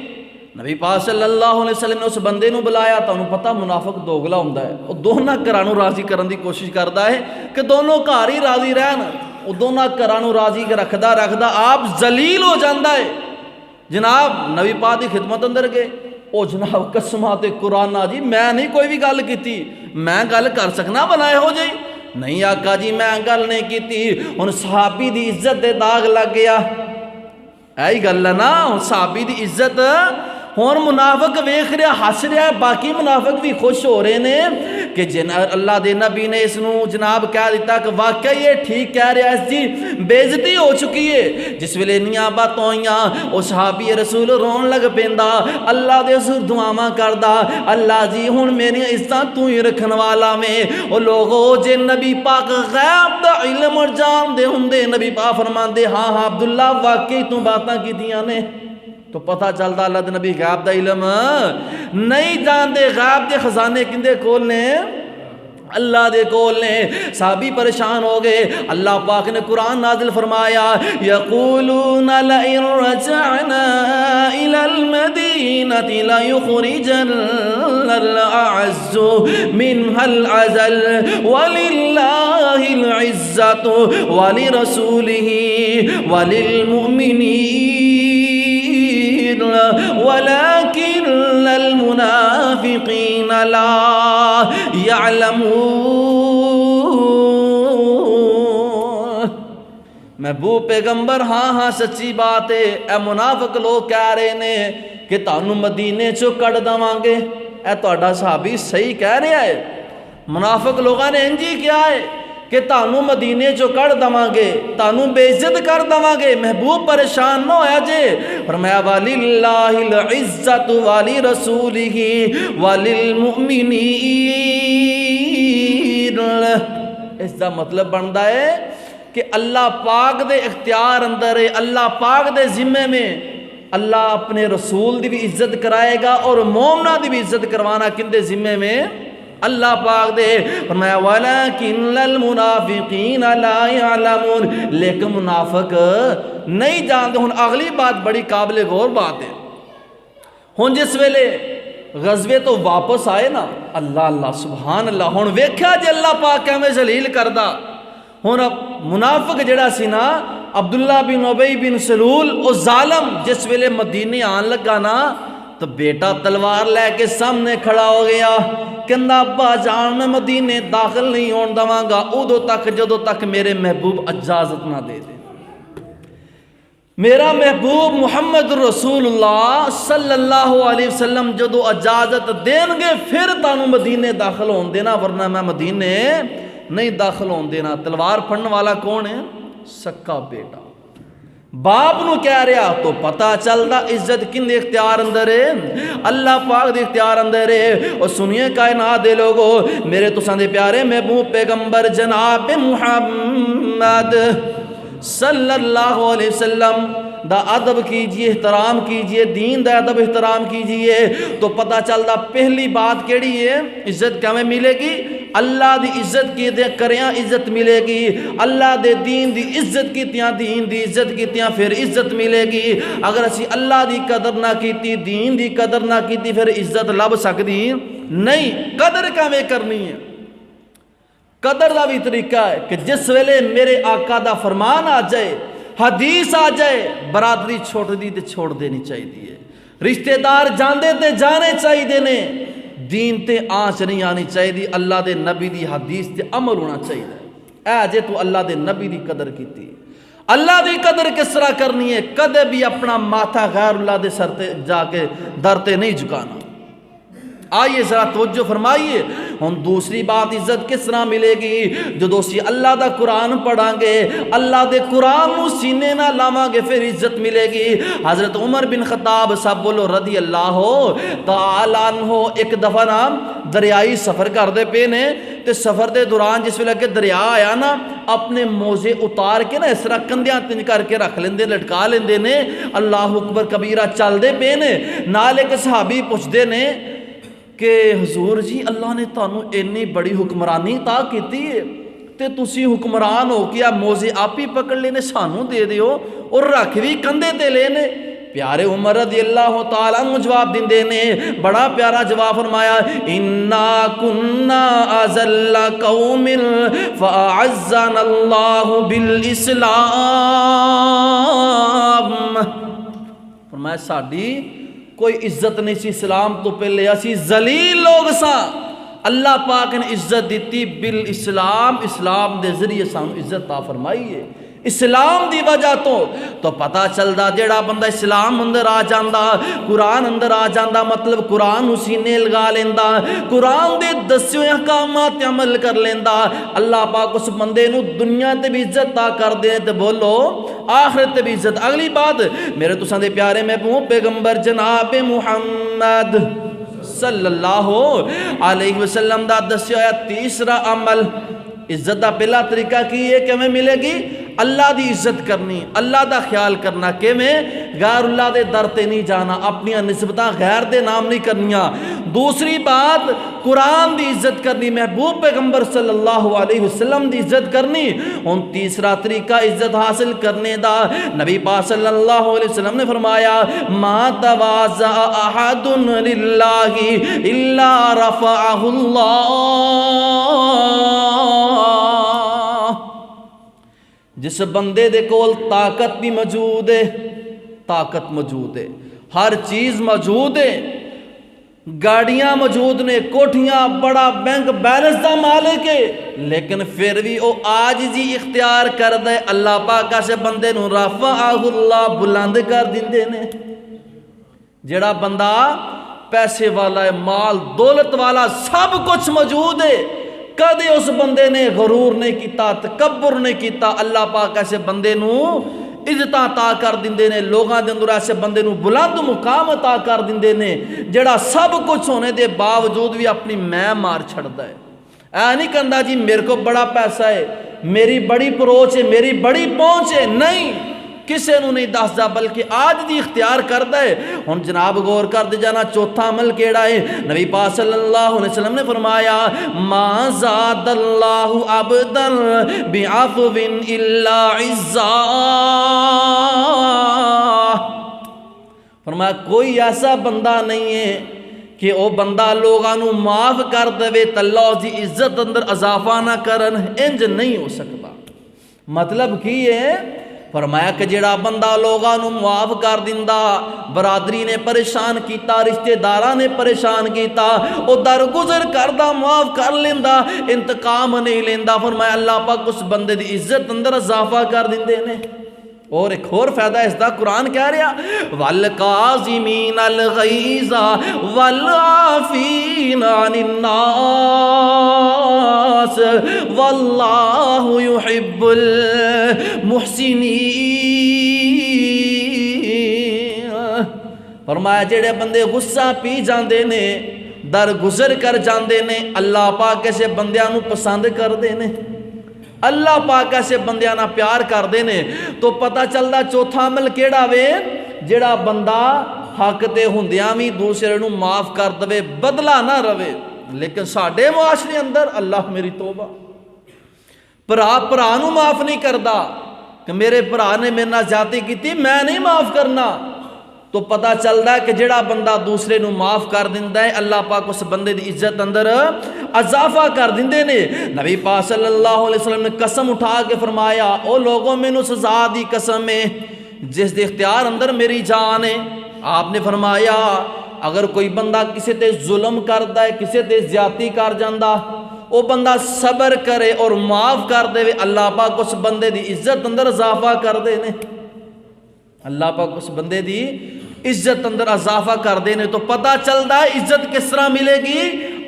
نبی پاک صلی اللہ علیہ وسلم نے اس بندے نو بلایا، تو انہوں پتہ منافق دوگلا ہوندا ہے، وہ دونوں گھرانوں راضی کرن دی کوشش کردا ہے کہ دونوں گھر ہی راضی رہن، وہ دونوں گھرانوں راضی رکھدا رکھدا آپ ذلیل ہو جاندا ہے۔ جناب نبی پاک دی خدمت اندر گئے، او جناب قسماں تے قرآن جی میں نہیں کوئی بھی گل کیتی، میں گل کر سکنا بنائے ہو جی، نہیں آقا جی میں گل نہیں کیتی، ہن صحابی دی عزت دے داغ لگ گیا، ایہی گل ہے نا، صحابی دی عزت ہون منافق ویکھ رہا ہس رہا ہے، باقی منافق بھی خوش ہو رہے ہیں کہ اللہ دے نبی نے اس نو جناب کہہ دیتا کہ واقعی یہ ٹھیک کہہ رہا ہے، جی بےزتی ہو چکی ہے۔ جس ویلے انیاں باتاں ہوئیاں او صحابی رسول رون لگ پیندا، اللہ دے حضور دعاواں کردا، اللہ جی ہن میری عزت تو ہی رکھن والا میں، او لوگو جے نبی پاک غیب دا علم اور جان دے ہوندے، نبی پاک فرماندے ہاں ہاں عبداللہ واقعی تو باتاں کیتیاں نے، تو پتہ چلتا اللہ دے نبی غیب دا علم نہیں جاندے، غیب دے خزانے کندے کول نے، اللہ دے کول نے۔ صحابی پریشان ہو گئے، اللہ پاک نے قرآن نازل فرمایا یقولون لئن رجعنا الى المدینة لیخرجن الأعز منها الأذل وللہ العزت ولرسولہ وللمؤمنین ولكن المنافقين لا يعلمون۔ محبوب پیغمبر ہاں ہاں سچی بات ہے، اے منافق لوگ کہہ رہے نے کہ تانوں مدینے چو کٹ دواں گے، اے تہاڈا صحابی صحیح کہہ رہا ہے، منافق لوگاں نے انجی کیا ہے کہ تانوں مدینے چو کڑ دواں گے، تانوں بے عزت کر دواں گے۔ محبوب پریشان نہ ہویا جے، فرمایا وَلِلَّهِ الْعِزَّةُ وَلِرَسُولِهِ وَلِلْمُؤْمِنِينَ۔ اس دا مطلب بندا ہے کہ اللہ پاک دے اختیار اندر ہے، اللہ پاک دے ذمے میں اللہ اپنے رسول دی بھی عزت کرائے گا، اور مومنہ دی بھی عزت کروانا کن دے ذمے میں؟ اللہ پاک دے۔ فرمایا وَلَكِنَّ الْمُنَافِقِينَ لَا يَعْلَمُونَ، لیکن منافق نہیں جانتے۔ ہن اگلی بات بڑی قابل غور بات ہے، ہن جس ویلے غزوے تو واپس آئے نا، اللہ اللہ سبحان اللہ، ہن ویکھیا جے اللہ پاک کیویں ذلیل کردا۔ ہن منافق جڑا سی نا عبداللہ بن ابی بن سلول، او ظالم جس ویلے مدینے آن لگا نا، تو بیٹا تلوار لے کے سامنے کھڑا ہو گیا، کہندا ابا جان میں مدینے داخل نہیں ہون دواں گا ادو تک جدو تک میرے محبوب اجازت نہ دے دے۔ میرا محبوب محمد رسول اللہ صلی اللہ علیہ وسلم جدو اجازت دین گے پھر تانوں مدینے داخل ہون دینا، ورنہ میں مدینے نہیں داخل ہون دینا۔ تلوار پھڑن والا کون ہے؟ سکا بیٹا۔ باپ نو کہہ رہا تو پتہ چلدا عزت کن دے اختیار اندر ہے؟ اللہ پاک دے اختیار اندر ہے۔ اور سنیے کائنات دے لوگو، میرے تساں دے پیارے محبوب پیغمبر جناب محمد صلی اللہ علیہ وسلم دا ادب کیجئے، احترام کیجئے، دین دا ادب احترام کیجئے، تو پتہ چلدا پہلی بات کیڑی ہے؟ عزت کیویں ملے گی؟ اللہ دی عزت کی دے کریاں عزت ملے گی، اللہ دے دین دی عزت کیتیاں دین دی عزت کیتیاں پھر عزت ملے گی۔ اگر اسی اللہ دی قدر نہ کیتی، دین دی قدر نہ کیتی، پھر عزت لب سکدی نہیں۔ قدر کیویں کرنی ہے؟ قدر دا بھی طریقہ ہے کہ جس ویلے میرے آقا دا فرمان آ جائے، حدیث آ جائے، برادری چھوڑ دی تے چھوڑ دینی چاہیے، رشتہ دار جاندے تے جانے چاہیے نے، دین تے آنچ نہیں آنی چاہیے، اللہ دے نبی دی حدیث تے عمل ہونا چاہیے۔ اے جے تو اللہ دے نبی دی قدر کیتی، اللہ دی قدر کس طرح کرنی ہے؟ کدے بھی اپنا ماتھا غیر اللہ دے سر تے جا کے در تے نہیں جھکانا۔ آئیے ذرا توجہ فرمائیے۔ ہن دوسری بات عزت کس طرح ملے گی؟ جدو اسی اللہ دا قرآن پڑھاں گے، اللہ دے قرآن نو سینے نہ لاواں گے، پھر عزت ملے گی۔ حضرت عمر بن خطاب صاحب بولو رضی اللہ تعالی عنہ ایک دفعہ نا دریائی سفر کردے پے نے، تے سفر دے دوران جس ویلے کہ دریا آیا نا، اپنے موزے اتار کے نا اس طرح کندیاں تنج کر کے رکھ لیندے، لٹکا لیندے نے، اللہ اکبر کبیرہ چل دے پے نے۔ نال ایک صحابی پوچھ دے نے کہ حضور جی اللہ نے تانوں اتنی بڑی حکمرانی عطا کیتی ہے تے تسی حکمران ہو کیا موزے آپ ہی پکڑ لینے سانوں دے دیو اور رکھ بھی کندھے تے لینے؟ پیارے عمر رضی اللہ تعالیٰ عنہ جواب دیندے نے، بڑا پیارا جواب فرمایا، انا کنا اذل قوم فاعزنا اللہ بالاسلام۔ فرمایا ساڈی کوئی عزت نہیں سی اسلام تو پہلے، اسی ذلیل لوگ ساں، اللہ پاک نے عزت دیتی بالاسلام، اسلام دے ذریعے سانوں عزت عطا فرمائی ہے، اسلام دی وجہ تو پتہ چلدا جیڑا بندہ اسلام اندر آ جاندا، قرآن اندر آ جاندا، مطلب قرآن نو سینے لگا لیندا، قرآن دے دسے ہوئے احکامات تے عمل کر لیندا، اللہ پاک اس بندے نو دنیا تے بھی عزت عطا کر دے تے بولو آخرت تے بھی عزت۔ اگلی بات میرے تساں دے پیارے محبوب پیغمبر جناب محمد صلی اللہ علیہ وسلم دا دسیا ہویا تیسرا عمل، عزت دا پہلا طریقہ کی ہے کہ ہمیں ملے گی؟ اللہ دی عزت کرنی، اللہ دا خیال کرنا، کہ میں غیر اللہ دے در تے نہیں جانا، اپنی نسبتاں غیر دے نام نہیں کرنیاں۔ دوسری بات قرآن دی عزت کرنی، محبوب پیغمبر صلی اللہ علیہ وسلم دی عزت کرنی۔ اور تیسرا طریقہ عزت حاصل کرنے دا، نبی پاک صلی اللہ علیہ وسلم نے فرمایا، ما تواضع احد للہ الا رفعہ اللہ۔ جس بندے دے کول طاقت بھی موجود ہے، طاقت موجود ہے، ہر چیز موجود ہے، گاڑیاں موجود نے، کوٹھیاں، بڑا بینک بیلنس دا مالک ہے، لیکن پھر بھی وہ عاجزی اختیار کر دے، اللہ پاک سے بندے نو رفعہ اللہ بلند کر دیندے نے۔ جڑا بندہ پیسے والا ہے، مال دولت والا، سب کچھ موجود ہے، کدے اس بندے نے غرور نہیں کیتا، تکبر نہیں کیتا، اللہ پاک ایسے بندے نو عزت عطا کر دیندے نے، لوگاں دے اندر ایسے بندے نو بلند مقام عطا کر دیندے نے، جڑا سب کچھ ہونے دے باوجود بھی اپنی میں مار چھڑدا ہے۔ اے نہیں کہندا جی میرے کو بڑا پیسہ ہے، میری بڑی پروچ ہے، میری بڑی پہنچ ہے، نہیں، کسے نو نہیں دسدا بلکہ آج دی اختیار کردا ہے۔ ہن جناب غور کر دے جانا چوتھا عمل کیڑا ہے؟ نبی پاک صلی اللہ علیہ وسلم نے فرمایا، ما زاد اللہ عبدا بعفو الا عزا۔ فرمایا کوئی ایسا بندہ نہیں ہے کہ او بندہ لوگاں نو معاف کر دے تے اللہ دی عزت اندر اضافہ نہ کرن، انج نہیں ہو سکتا۔ مطلب کی ہے؟ فرمایا کہ جڑا بندہ لوگاں نو معاف کر دیندا، برادری نے پریشان کیتا، رشتہ داراں نے پریشان کیتا، او درگزر کردا، معاف کر لیندا، انتقام نہیں لیندا، فرمایا اللہ پاک اس بندے دی عزت اندر اضافہ کر دیندے نے۔ اور ایک اور فائدہ اس دا قرآن کہہ رہا وَالْقَاظِمِينَ الْغَيْظَ وَالْعَافِينَ عَنِ النَّاسِ وَاللَّهُ يُحِبُّ الْمُحْسِنِينَ۔ فرمایا جڑے بندے غصہ پی جاندے نے، درگزر کر جاندے نے، اللہ پاک ایسے بندیاں نو پسند کر دے نے، اللہ پاک ایسے بندیاں نہ پیار کر دے نے۔ تو پتہ چلدا چوتھا عمل کیڑا وے؟ جڑا بندہ حق تے ہوندیاں وی دوسرے نو معاف کر دے، بدلہ نہ روے۔ لیکن ساڈے معاشرے اندر اللہ میری توبہ، بھرا نو معاف نہیں کردا کہ میرے بھرا نے میرے نال زیادتی کیتی میں نہیں معاف کرنا۔ تو پتہ چلدا ہے کہ جڑا بندہ دوسرے نو معاف کر دیندا ہے اللہ پاک اس بندے دی عزت اندر اضافہ کر دیندے نے۔ نبی پاک صلی اللہ علیہ وسلم نے قسم اٹھا کے فرمایا او لوگوں مینوں سزا دی قسم ہے جس دے اختیار اندر میری جان ہے۔ آپ نے فرمایا اگر کوئی بندہ کسی تے ظلم کردا ہے، کسی تے زیادتی کر جاندا، او بندہ صبر کرے اور معاف کر دے، اللہ پاک اس بندے دی عزت اندر اضافہ کر دے نے، اللہ پاک اس بندے دی عزت اندر اضافہ کر دینے۔ تو پتہ چلدا ہے عزت کس طرح ملے گی؟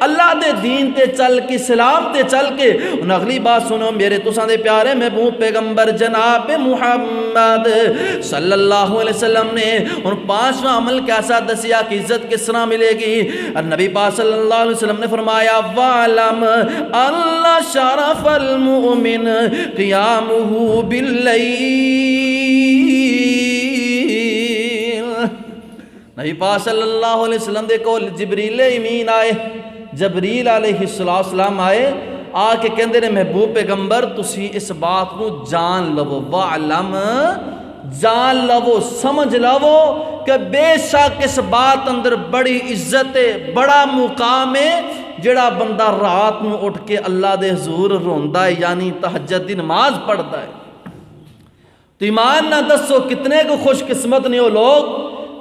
اللہ دے دین تے چل کے، اسلام تے چل کے۔ ان اگلی بات سنو میرے تساں دے پیارے محبوب پیغمبر جناب محمد صلی اللہ علیہ وسلم نے ان 5واں عمل کیسا دسیا کہ عزت کس طرح ملے گی؟ نبی پاک صلی اللہ علیہ وسلم نے فرمایا وَعْلَمْ أَنَّ شَرَفَ الْمُؤْمِنِ قِيَامُهُ بِاللَّيْلِ۔ نبی پاک صلی اللہ علیہ وسلم دے کول جبریل امین آئے، جبریل علیہ السلام آئے، آ کے کہندے نے محبوب پیغمبر تسی اس بات کو جان لو، وعلم جان لو، سمجھ لو کہ بے شک اس بات اندر بڑی عزت ہے، بڑا مقام ہے جڑا بندہ رات نو اٹھ کے اللہ دے حضور روندا ہے، یعنی تہجد دی نماز پڑھدا ہے۔ تو ایمان نہ دسو کتنے کو خوش قسمت نے وہ لوگ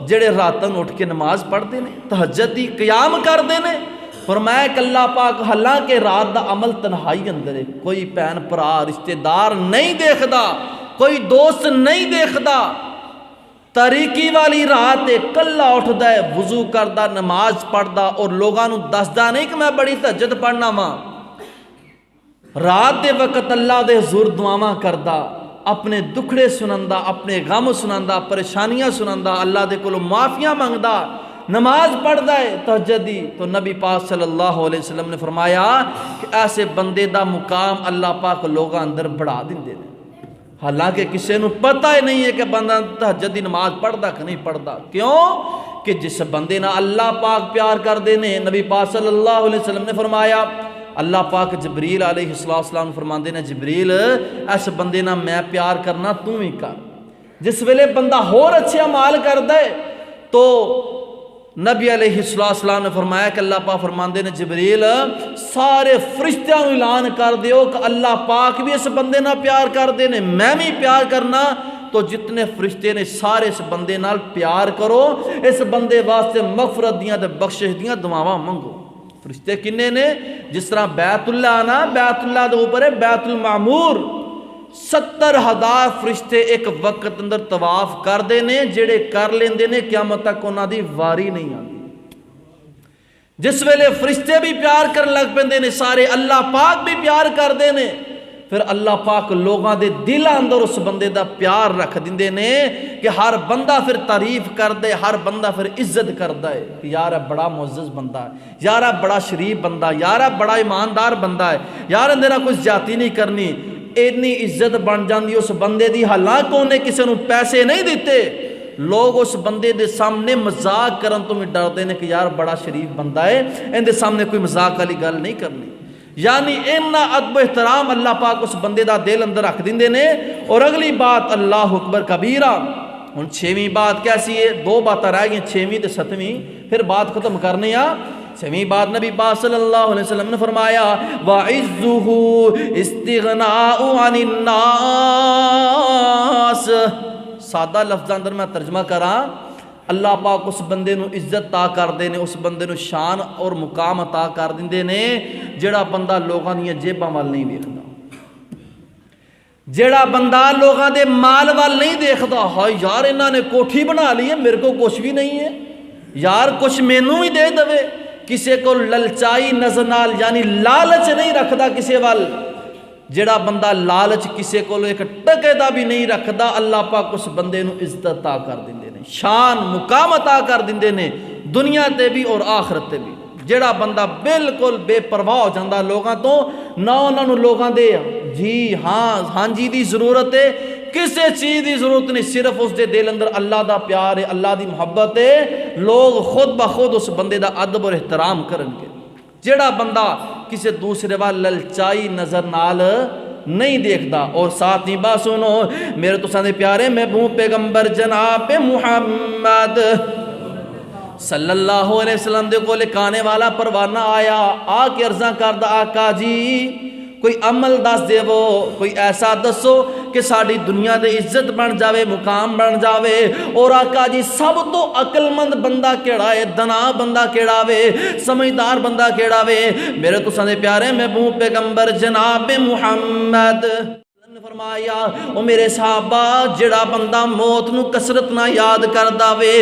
جڑے راتن اٹھ کے نماز پڑھتے ہیں، تہجد دی قیام کرتے ہیں۔ فرمایا کہ اللہ پاک حالانکہ رات دا عمل تنہائی اندر ہے، کوئی بہن بھرا رشتہ دار نہیں دیکھدا، کوئی دوست نہیں دیکھدا، تاریکی والی رات ہے، کلا اٹھدا ہے، وضو کردا، نماز پڑھدا اور لوگاں نو دسدا نہیں کہ میں بڑی تہجد پڑھنا وا، رات دے وقت اللہ دے حضور دعاواں کردا، اپنے دکھڑے سنندا، اپنے غم سنندا، پریشانیاں سنندا، اللہ دے کولوں معافیاں منگدا، نماز پڑھدا ہے تہجد دی۔ تو نبی پاک صلی اللہ علیہ وسلم نے فرمایا کہ ایسے بندے دا مقام اللہ پاک لوگاں اندر بڑھا دیندے نے، حالانکہ کسی نو پتہ ہی نہیں ہے کہ بندہ تہجد دی نماز پڑھدا کہ نہیں پڑھدا۔ کیوں کہ جس بندے نال اللہ پاک پیار کر دے نے، نبی پاک صلی اللہ علیہ وسلم نے فرمایا اللہ پاک جبریل علیہ السلام فرماندے نے جبریل اس بندے نال میں پیار کرنا تو ہی کر۔ جس ویلے بندہ اور اچھے اعمال کردا ہے تو نبی علیہ السلام نے فرمایا کہ اللہ پاک فرماندے نے جبریل سارے فرشتیاں نوں اعلان کر دیو کہ اللہ پاک بھی اس بندے نال پیار کردے نے، میں بھی پیار کرنا، تو جتنے فرشتے نے سارے اس بندے نال پیار کرو، اس بندے واسطے مغفرت دیاں تے بخشش دیاں دعاواں منگو۔ فرشتے کنے نے؟ جس طرح بیت اللہ نا، بیت اللہ دے اوپر ہے بیت المعمور، 70,000 فرشتے ایک وقت اندر طواف کر دے نے، جڑے کر لیندے نے قیامت تک انہاں دی واری نہیں آتی۔ جس ویلے فرشتے بھی پیار کرن لگ پیندے نے سارے، اللہ پاک بھی پیار کر دے نے، پھر اللہ پاک لوگاں دے دل اندر اس بندے دا پیار رکھ دیندے نے کہ ہر بندہ پھر تعریف کر دے، ہر بندہ پھر عزت کردا ہے کہ یار بڑا معزز بندہ ہے، یار بڑا شریف بندہ، یار بڑا ایماندار بندہ ہے، یار اندر نہ کوئی زیادتی نہیں کرنی۔ اتنی عزت بن جاندی اس بندے دی، حالانکہ انہیں کسی نو پیسے نہیں دیتے، لوگ اس بندے دے سامنے مذاق کرن تو بھی ڈردے نے کہ یار بڑا شریف بندہ ہے، ان دے سامنے کوئی مذاق والی گل نہیں کرنی۔ یعنی اتنا ادب و احترام اللہ پاک اس بندے دا دل اندر رکھ دیندے نے۔ اور اگلی بات اللہ اکبر کبیرہ، ہن 6ویں بات کیسی ہے؟ 2 باتیں رہ گئی، 6ویں تے 7ویں، پھر بات ختم کرنے آ۔ 6ویں بات نبی پاک صلی اللہ علیہ وسلم نے فرمایا وَعِزُّهُ اسْتِغْنَاءُ عَنِ النَّاسِ۔ سادہ لفظاں اندر میں ترجمہ کراں، اللہ پاک اس بندے نو عزت عطا کر دے نے، اس بندے نو شان اور مقام عطا کر دیندے نے جڑا بندہ لوگاں دیاں جیباں وال نہیں ویکھدا۔ جیڑا بندہ لوگاں دے مال وال نہیں دیکھدا، ہائے یار انہاں نے کوٹھی بنا لی ہے میرے کو کچھ بھی نہیں ہے، یار کچھ مینوں ہی دے دوے، کسے کو للچائی نظر نال یعنی لالچ نہیں رکھدا کسے وال، جیڑا بندہ لالچ کسے کو ایک ٹکے دا بھی نہیں رکھدا، اللہ پاک اس بندے نو عزت عطا کر دیندے نے، شان مقام عطا کر دیندے نے، دنیا تے بھی اور آخرت تے بھی۔ جیڑا بندہ بالکل بے پرواہ ہو جاندہ لوگاں تو، نہ انہاں نو لوگاں دے جی ہاں جی دی ضرورت ہے، کسے چیز دی ضرورت نہیں، صرف اس دے دل اندر اللہ دا پیار ہے، اللہ دی محبت ہے، لوگ خود بخود اس بندے دا ادب اور احترام کرن گے۔ جیڑا بندہ کسے دوسرے وال للچائی نظر نال نہیں دیکھدا، اور ساتھ ہی بات سنو میرے تو ساندے پیارے محبوب پیغمبر جناب محمد صلی اللہ علیہ وسلم دے کو لکھانے والا پروانہ آیا، آ کے عرضاں کردہ آقا جی کوئی عمل دس دے وہ، کوئی ایسا دسو کہ ساڑی دنیا دے عزت بن جاوے، مقام بن جاوے، اور آقا جی سب تو عقل مند بندہ کیڑا ہے، دنا بندہ کیڑا وے، سمجھدار بندہ کیڑا وے؟ میرے تو سندے پیارے محبوب پیغمبر جناب محمد فرمایا او میرے صحابہ جڑا بندہ موت نو کسرت نہ یاد کردا وے،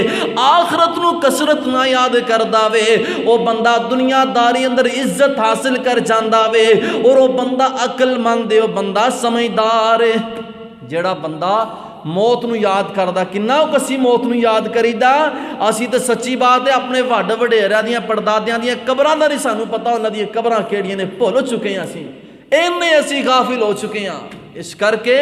آخرت نو کسرت نہ یاد کردا وے، او بندہ دنیا داری اندر عزت حاصل کر جاندا وے، اور او بندہ عقل مند ہے، او بندہ سمجھدار ہے۔ جڑا بندہ موت نو یاد کردا، کنہ کسی موت نو یاد کریدا، اسی تے سچی بات ہے اپنے وڈ وڈیرا دیاں پردادیاں دیاں قبراں دا نہیں سانو پتہ انہاں دیاں قبراں کیڑیاں نے، بھول چکے ہیں اسی، اینے اسی غافل ہو چکے ہیں۔ اس کر کے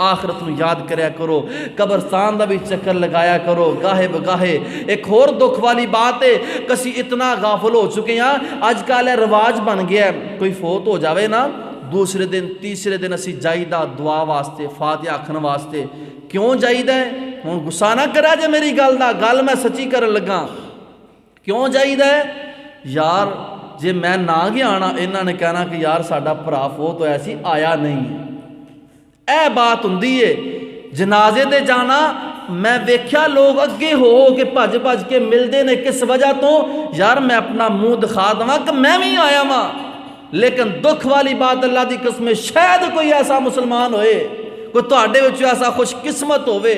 آخرت نو یاد کریا کرو، قبرستان دا بھی چکر لگایا کرو گاہے بگاہے۔ ایک اور دکھ والی بات ہے، کسی اتنا غافل ہو چکے ہیں، آج کل رواج بن گیا ہے، کوئی فوت ہو جاوے نا دوسرے دن تیسرے دن اسی جائیدہ دعا واسطے فاتحہ آکھن واسطے، کیوں جائیدہ ہے؟ ہن غصہ نہ کرا جے میری گل دا، گل میں سچی کرن لگا، کیوں جائیدہ ہے؟ یار جے میں نہ گیا آنا انہاں نے کہنا کہ یار ساڈا بھرا فوت ہویا سی آیا نہیں ہے، اے بات ہوندی ہے۔ جنازے دے جانا میں ویکھیا لوگ اگے ہو کے بھج بھج کے ملدے نے، کس وجہ تو یار میں اپنا منہ دکھا دواں کہ میں بھی آیا ہاں، لیکن دکھ والی بات اللہ دی قسم شاید کوئی ایسا مسلمان ہوئے، کوئی تہاڈے وچ ایسا خوش قسمت ہوئے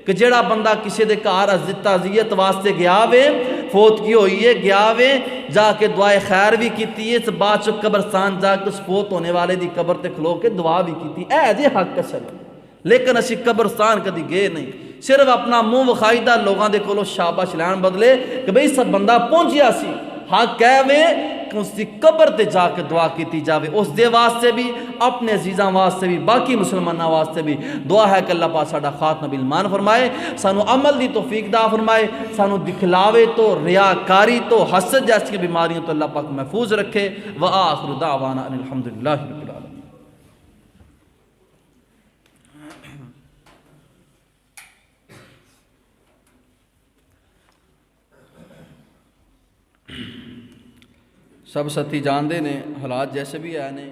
کہ جیڑا بندہ کسی دے گھر تعزیت واسطے گیا وے، فوت کی ہوئی ہے گیا وے، جا کے دعائے خیر بھی کیتی ہے، بعد چ قبرستان جا کے اس فوت ہونے والے دی قبر تے کھلو کے دعا بھی کیتی، اے جے حق اصل، لیکن اسی قبرستان کدی گئے نہیں، صرف اپنا منہ وکھائیدہ لوگاں دے کولوں شاباش لین بدلے کہ بھئی سب بندہ پہنچیا سی، حق کہہ وے کہ اس دی قبر تے جا کے دعا کیتی جاوے، اس دے واسطے بھی، اپنے عزیزاں واسطے بھی، باقی مسلمانوں واسطے بھی دعا ہے کہ اللہ پاک ساڈا خاتمہ بالایمان فرمائے، سانو عمل دی توفیق دا فرمائے، سانو دکھلاوے تو ریاکاری تو حسد جیسی بیماریوں تو اللہ پاک محفوظ رکھے۔ وآخر دعوانا ان الحمدللہ رب العالمین۔ سب ساتھی جان دے نے حالات جیسے بھی آئے نے